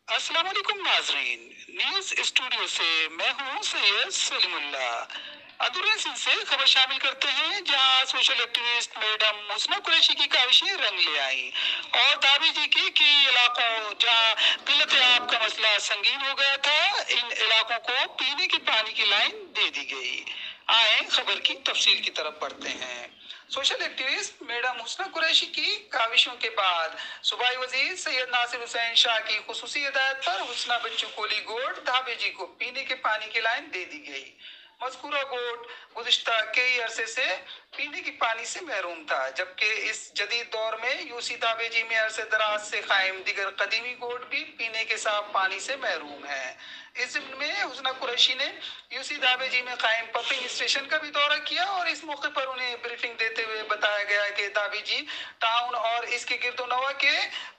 अस्सलाम वालेकुम नाजरीन। न्यूज स्टूडियो से मैं हूं सैयद सलीमुल्ला। अधूरे सिलसिले से खबर शामिल करते हैं, जहां सोशल एक्टिविस्ट मैडम मुसना कुरैशी की काविशें रंग ले आई और दावी जी की कि इलाकों जहां किल्लत आब का मसला संगीन हो गया था, इन इलाकों को पीने के पानी की लाइन दे दी गई। आए खबर की तफसील की तरफ बढ़ते हैं। सोशल एक्टिविस्ट मैडम हुस्ना कुरैशी की काविशों के बाद सूबाई वजीर सैयद नासिर हुसैन शाह की खुसूसी हिदायत पर हुस्ना बच्चू कोली गोड धाबे जी को पीने के पानी की लाइन दे दी गई। मज़कूरा गोड गुज़िश्ता कई अरसे से पीने के पानी से महरूम था, जबकि इस जदीद दौर में यूसी धाबे जी में अरसे दराज से कायम दिगर कदीमी गोड भी पीने के साफ पानी से महरूम है। इस ज़िम्न में हुस्ना कुरैशी ने यूसी धाबे जी में कायम पंपिंग स्टेशन का भी दौरा किया और इस मौके पर उन्हें ब्रीफिंग देते हुए बताया गया कि धाबे जी टाउन और इसके गिरदोनवा के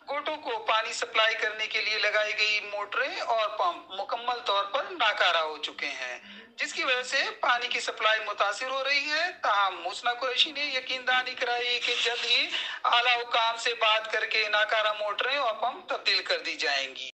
गोटों को पानी सप्लाई करने के लिए लगाई गई मोटरें और पंप मुकम्मल तौर पर नाकारा हो चुके हैं, जिसकी वजह से पानी की सप्लाई मुतासिर हो रही है। ताहम हुस्ना कुरैशी ने यकीन दहानी कराई कि जल्द ही आला हुकाम से बात करके नाकारा मोटरें और पंप तब्दील कर दी जाएंगी।